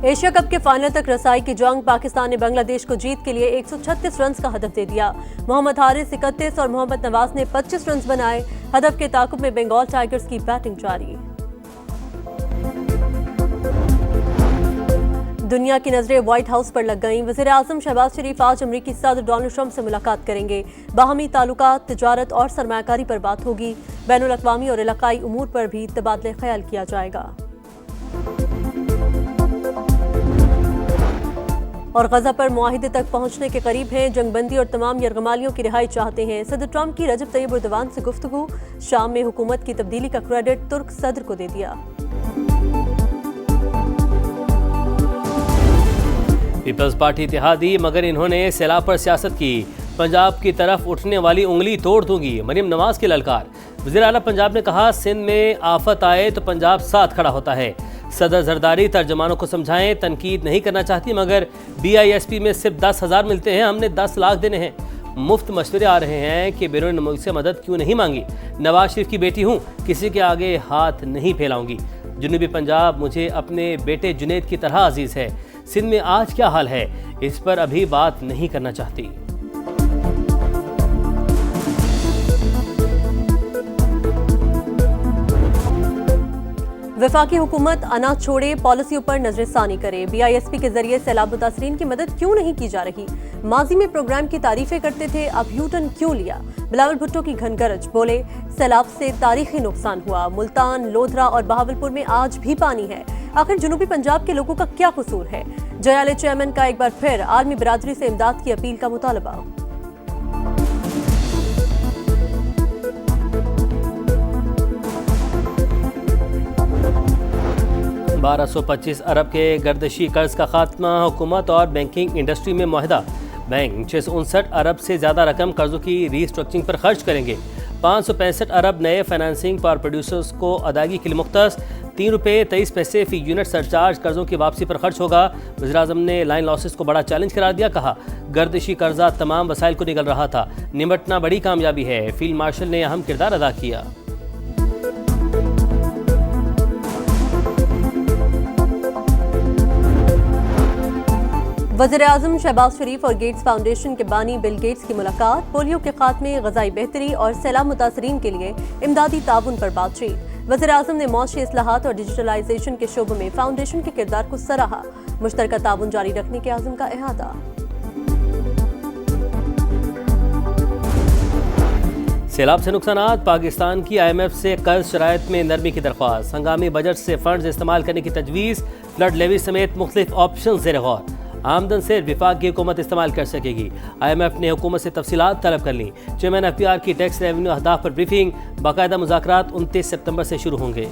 Asia cup के final तक रसाई की जंग, पाकिस्तान ने बांग्लादेश को जीत के लिए 136 रन का हदफ दे दिया। मोहम्मद हारिस 31 और मोहम्मद नवाज ने 25 रन बनाए। हदफ के ताकुब में बंगाल टाइगर्स की बैटिंग जारी। दुनिया की नजरें व्हाइट हाउस पर लग गईं। वज़ीर-ए-आज़म शहबाज शरीफ आज अमरीकी सदर डोनाल्ड ट्रंप से मुलाकात करेंगे। बाहमी ताल्लुकात, तिजारत और सरमायाकारी पर बात होगी। बैनुल अक़वामी और इलाकाई उमूर पर भी तबादले ख्याल किया जाएगा। और गजा पर मुआहिदे तक पहुंचने के करीब हैं। जंगबंदी और तमाम यरगमालियों की रिहाई चाहते हैं। सदर ट्रंप की रजब तैयब एर्दोगान से गुफ्तगू। शाम में हुकूमत की तब्दीली का क्रेडिट तुर्क सदर को दे दिया। पीपल्स पार्टी इत्तेहादी, मगर इन्होंने सैलाब पर सियासत की। पंजाब की तरफ उठने वाली उंगली तोड़ दूंगी, मरीम नवाज की ललकार। वज़ीर आला पंजाब ने कहा, सिंध में आफत आए तो पंजाब साथ खड़ा होता है। सदर जरदारी तर्जमानों को समझाएं, तनकीद नहीं करना चाहती, मगर BISP में सिर्फ 10,000 मिलते हैं, हमने 10 लाख देने हैं। मुफ्त मशवरे आ रहे हैं कि बैरून मुल्क से मदद क्यों नहीं मांगी। नवाज शरीफ की बेटी हूँ, किसी के आगे हाथ नहीं फैलाऊंगी। जनूबी पंजाब मुझे अपने बेटे जुनैद की तरह अजीज है। सिंध में आज क्या हाल है, इस पर अभी बात नहीं करना चाहती। वफाकी हुकूमत अनाज छोड़े पॉलिसियों पर नजरसानी करे। BISP के जरिए सैलाब मुतासरीन की मदद क्यों नहीं की जा रही। माजी में प्रोग्राम की तारीफें करते थे, अब यूटर्न क्यों लिया। बिलावल भुट्टो की घनगरज, बोले सैलाब से तारीखी नुकसान हुआ। मुल्तान, लोधरा और बहावलपुर में आज भी पानी है। आखिर जनूबी पंजाब के लोगों का क्या कसूर है। जयाले चेयरमैन का एक बार फिर आर्मी बिरादरी से इमदाद की अपील का मुतालबा। 1225 अरब के गर्दशी कर्ज का खात्मा, हुकूमत और बैंकिंग इंडस्ट्री में मुआहदा। बैंक 659 अरब से ज़्यादा रकम कर्जों की रीस्ट्रक्चरिंग पर खर्च करेंगे। 565 अरब नए फाइनेंसिंग पावर प्रोड्यूसर्स को अदायगी के लिए मुख्तस। ₹3.23 फी यूनिट सरचार्ज कर्जों की वापसी पर खर्च होगा। वज़ीर-ए-आज़म ने लाइन लॉसेस को बड़ा चैलेंज करार दिया। कहा, गर्दिशी कर्जा तमाम वसाइल को निगल रहा था, निपटना बड़ी कामयाबी है। फील्ड मार्शल ने अहम किरदार अदा किया। वज़ीर-ए-आज़म शहबाज शरीफ और गेट्स फाउंडेशन के बानी बिल गेट्स की मुलाकात। पोलियो के खात्मे, ग़ज़ाई बेहतरी और सैलाब मुतासरीन के लिए इमदादी ताउन पर बातचीत। वज़ीर-ए-आज़म ने मौशी इस्लाहात और डिजिटलाइजेशन के शोबों में फाउंडेशन के किरदार को सराहा। मुश्तरका ताउन जारी रखने के आज़म का इहादा। सैलाब से नुकसानात, पाकिस्तान की IMF से कर्ज शराइत में नरमी की दरख्वास्त। हंगामी बजट से फंड्स इस्तेमाल करने की तजवीज़। फ्लड लेवी समेत मुख्तलिफ ऑप्शन ज़ेर गौर। आमदन से विफाक की हुकूमत इस्तेमाल कर सकेगी। IMF ने हुकूमत से तफसीलात तलब कर ली। चेयरमैन FPR की टैक्स रेवेन्यू अहदाफ पर ब्रीफिंग। बाकायदा मुज़ाकरात 29 सितंबर से शुरू होंगे।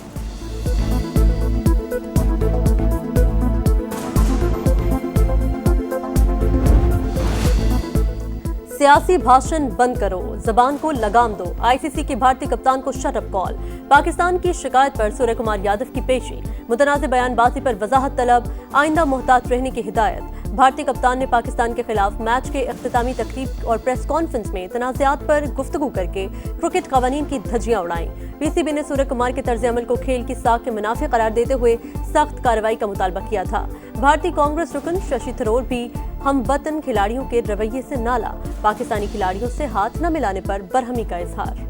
सियासी भाषण बंद करो, जबान को लगाम दो। ICC के भारतीय कप्तान को शटअप कॉल। पाकिस्तान की शिकायत पर सूर्य कुमार यादव की पेशी। मुतनाज़ बयानबाजी पर वजाहत तलब, आइंदा मोहतात रहने की हिदायत। भारतीय कप्तान ने पाकिस्तान के खिलाफ मैच के इख्तितामी तकरीब और प्रेस कॉन्फ्रेंस में तनाज़ात पर गुफ्तगू करके क्रिकेट कवानीन की धज्जियां उड़ाई। PCB ने सूर्य कुमार के तर्ज अमल को खेल की साख के मुनाफे करार देते हुए सख्त कार्रवाई का मुतालबा किया था। भारतीय कांग्रेस रुकन शशि थरूर भी हम वतन खिलाड़ियों के रवैये से नाला। पाकिस्तानी खिलाड़ियों से हाथ न मिलाने पर बरहमी का इजहार।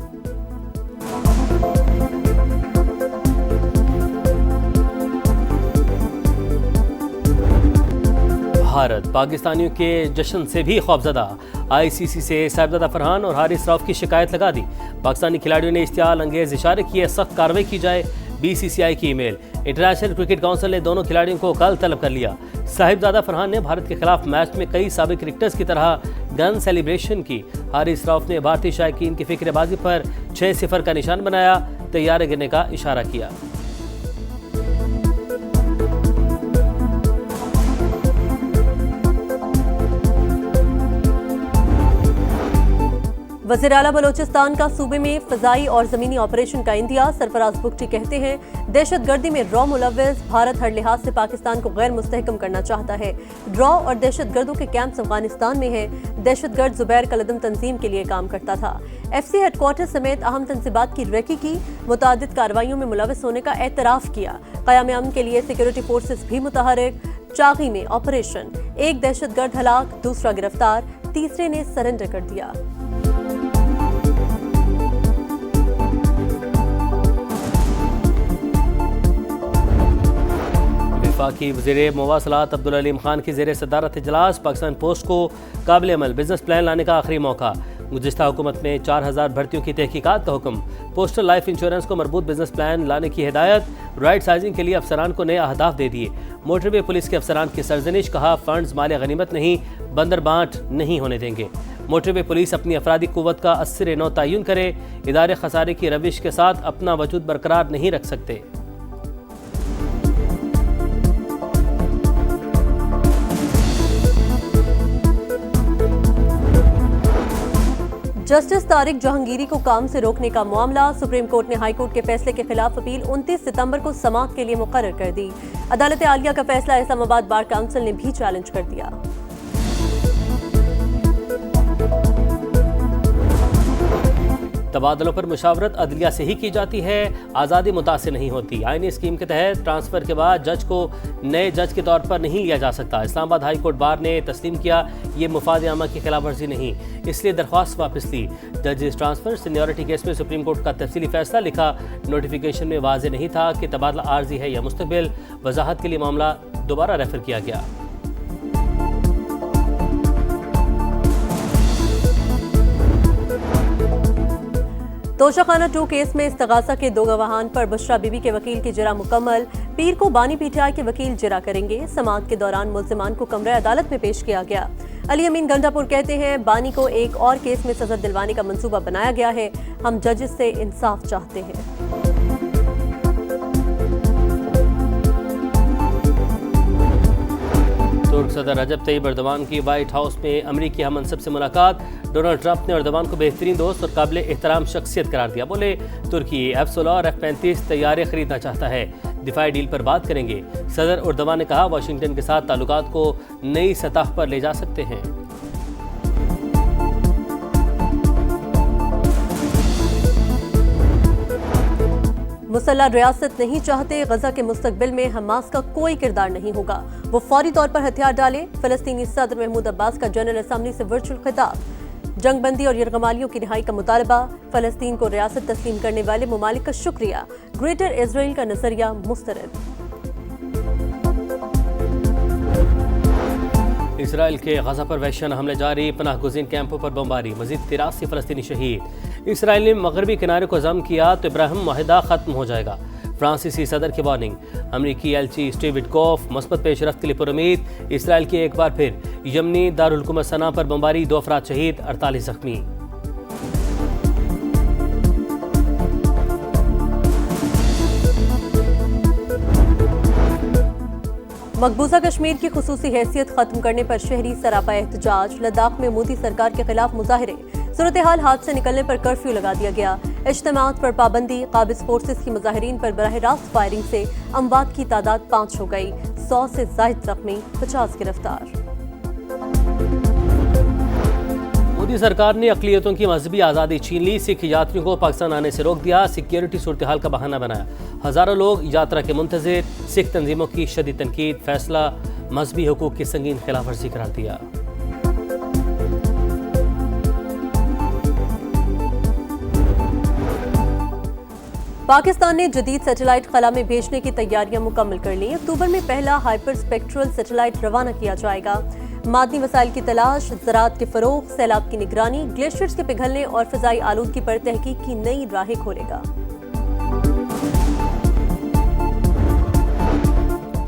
भारत पाकिस्तानियों के जश्न से भी खौफजदा। ICC से साहिबजादा फरहान और हारिस रऊफ की शिकायत लगा दी। पाकिस्तानी खिलाड़ियों ने इश्तियाल अंगेज इशारे किए, सख्त कार्रवाई की जाए। BCCI की ईमेल। इंटरनेशनल क्रिकेट काउंसिल ने दोनों खिलाड़ियों को कल तलब कर लिया। साहिबजादा फरहान ने भारत के खिलाफ मैच में कई साबिक क्रिकेटर्स की तरह गन सेलिब्रेशन की। हारिस रऊफ ने भारतीय शायकीन की फिक्रबाजी पर 6-0 का निशान बनाया, तैयारे गिरने का इशारा किया। वज़ीर आला बलोचिस्तान का सूबे में फ़ज़ाई और ज़मीनी ऑपरेशन का इंदिया। सरफराज बुगटी कहते हैं, दहशत गर्दी में रॉ मुलव्वस। भारत हर लिहाज से पाकिस्तान को गैर मुस्तहकम करना चाहता है। रॉ और दहशत गर्दों के कैंप्स अफगानिस्तान में है। दहशत गर्द जुबैर कलदम तंजीम के लिए काम करता था। FC हेडक्वार्टर समेत अहम तंसीबात की रेकी की। मुतादिद कार्रवाइयों में मुलव्वस होने का एतराफ़ किया। क़याम अमन के लिए सिक्योरिटी फोर्सेस भी मुतहरिक। चागी में ऑपरेशन, एक दहशतगर्द हलाक, दूसरा गिरफ्तार, तीसरे ने सरेंडर कर दिया। वफाकी वज़ीर मवासलात अब्दुल अलीम खान की ज़ेर सदारत इजलास पाकिस्तान पोस्ट को काबिल अमल बिजनेस प्लान लाने का आखिरी मौका। गुज़िश्ता हुकूमत में 4000 भर्तियों की तहकीकात का हुक्म। पोस्टल लाइफ इंश्योरेंस को मरबूत बिजनेस प्लान लाने की हिदायत। राइट साइजिंग के लिए अफसरान को नए अहदाफ दे दिए। मोटरवे पुलिस के अफसरान की सरजनिश, कहा फंड्स माल गनीमत नहीं बंदर बांट नहीं होने देंगे। मोटरवे पुलिस अपनी अफरादी कुव्वत का अस्सर नौ तयन करे। इदारे खसारे की रविश के साथ अपना वजूद बरकरार नहीं रख सकते। जस्टिस तारिक जहांगीरी को काम से रोकने का मामला। सुप्रीम कोर्ट ने हाई कोर्ट के फैसले के खिलाफ अपील 29 सितंबर को समाअत के लिए मुकर्रर कर दी। अदालत आलिया का फैसला इस्लामाबाद बार काउंसिल ने भी चैलेंज कर दिया। तबादलों पर मुशावरत अदलिया से ही की जाती है, आज़ादी मुतासिर नहीं होती। आईनी स्कीम के तहत ट्रांसफ़र के बाद जज को नए जज के तौर पर नहीं लिया जा सकता। इस्लामाबाद हाई कोर्ट बार ने तस्लीम किया ये मुफाद आमा की खिलाफ वर्जी नहीं, इसलिए दरख्वास्त वापस ली। जजेस ट्रांसफ़र सीनियरिटी केस में सुप्रीम कोर्ट का तफसीली फैसला लिखा। नोटिफिकेशन में वाज़ेह नहीं था कि तबादला आर्जी है या मुस्तकबिल। वजाहत के लिए मामला दोबारा रेफर किया गया। तोशाखाना 2 केस में इस्तगासा के 2 गवाहान पर बुशरा बीबी के वकील की जिरा मुकम्मल। पीर को बानी पीटीआई के वकील जिरा करेंगे। समाअत के दौरान मुल्जिमान को कमरे अदालत में पेश किया गया। अली अमीन गंडापुर कहते हैं बानी को एक और केस में सजा दिलवाने का मंसूबा बनाया गया है। हम जजेस से इंसाफ चाहते हैं। तुर्क सदर रजब तैयब एर्दोगान की व्हाइट हाउस में अमरीकी हम मनसब से मुलाकात। डोनाल्ड ट्रंप ने एर्दोगान को बेहतरीन दोस्त और काबिल एहतराम शख्सियत करार दिया। बोले तुर्की F-16 और F-35 तैयारे खरीदना चाहता है, दिफाई डील पर बात करेंगे। सदर एर्दोगान ने कहा वाशिंगटन के साथ ताल्लुकात को नई सतह पर ले जा सकते हैं। मुसल्ला रियासत नहीं चाहते। गजा के मुस्तकबिल में हमास का कोई किरदार नहीं होगा। वो फौरी तौर पर हथियार डाले। फिलिस्तीनी सदर महमूद अब्बास का जनरल असम्बली से वर्चुअल खिताब। जंगबंदी और यरगमालियों की रिहाई का मुतालबा। फलस्तीन को रियासत तस्लीम करने वाले ममालिक का शुक्रिया। ग्रेटर इजराइल का नजरिया मुस्तरद। इसराइल के गजा पर वहशियाना हमले जारी। पनाह गुज़ीन कैंपों पर बमबारी। मजीद 83 फलस्तीनी शहीद। इसराइल ने मगरबी किनारे को जम किया तो इब्राहिम माहिदा खत्म हो जाएगा। फ्रांसीसी सदर की वार्निंग। अमरीकी एलची स्टीव विटकॉफ मस्बत पेशरफ्त के लिए पुरुमीद। इसराइल की एक बार फिर यमनी दारुल हुकूमत सना पर बमबारी। 2 अफराद शहीद, 48 जख्मी। मकबूजा कश्मीर की खुसूसी हैसियत खत्म करने पर शहरी सरापा एहतजाज। लद्दाख में मोदी सरकार के खिलाफ मुजाहरे। सूरत हाल हाथ से निकलने पर कर्फ्यू लगा दिया गया। इज्तिमात पर पाबंदी। काबिज फोर्सेस की मुजाहिरीन पर बराह रास्त फायरिंग से अमवात की तादाद 5 हो गई। 100 से जायद जख्मी, 50 गिरफ्तार। मोदी सरकार ने अक़लियतों की मजहबी आज़ादी छीन ली। सिख यात्रियों को पाकिस्तान आने से रोक दिया। सिक्योरिटी सूरत हाल का बहाना बनाया। हज़ारों लोग यात्रा के मुंतज़िर। सिख तंजीमों की शदीद तनकीद। फैसला मजहबी हुकूक की संगीन खिलाफ वर्जी करार दिया। पाकिस्तान ने जदीद सैटेलाइट खला में भेजने की तैयारियां मुकम्मल कर ली। अक्टूबर में पहला हाइपर स्पेक्ट्रल सैटेलाइट रवाना किया जाएगा। मादनी वसाइल की तलाश, ज़राअत के फरोग, सैलाब की निगरानी, ग्लेशियर्स के पिघलने और फ़िज़ाई आलूदगी पर तहकीक की नई राहें खोलेगा।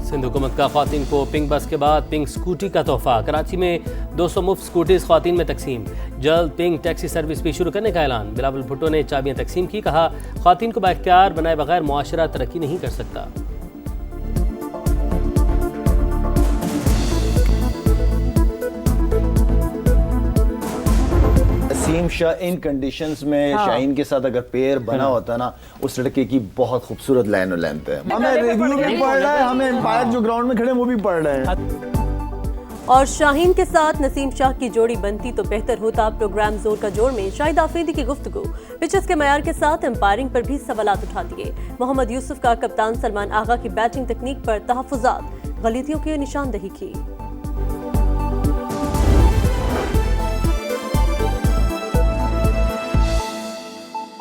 सिंध हुकूमत का ख़वातीन को पिंक बस के बाद पिंक स्कूटी का तोहफा। कराची में 200 मुफ्त स्कूटीज ख़वातीन में तकसीम। जल्द पिंक टैक्सी सर्विस भी शुरू करने का ऐलान। बिलावल भुट्टो ने चाबियां तकसीम की। कहा ख़वातीन को बाइख्तियार बनाए बगैर मुआशरा तरक्की नहीं कर सकता। नसीम शाह इन कंडीशंस में शाहीन के साथ अगर पेयर बना होता ना, उस लड़के की बहुत खूबसूरत लाइन और लेंथ है। हमें रिव्यू भी पढ़ रहा है, हमें एम्पायर जो ग्राउंड में खड़े वो भी पढ़ रहे हैं। और शाहीन के साथ नसीम शाह की जोड़ी बनती तो बेहतर होता। प्रोग्राम जोर का जोर में शाहिद आफरीदी की गुफ्तगू। पिचेस के मयार के साथ एम्पायरिंग पर भी सवालात उठा दिए। मोहम्मद यूसुफ का कप्तान सलमान आगा की बैटिंग तकनीक पर तहफ्फुज़ात। गलतियों की निशानदेही की।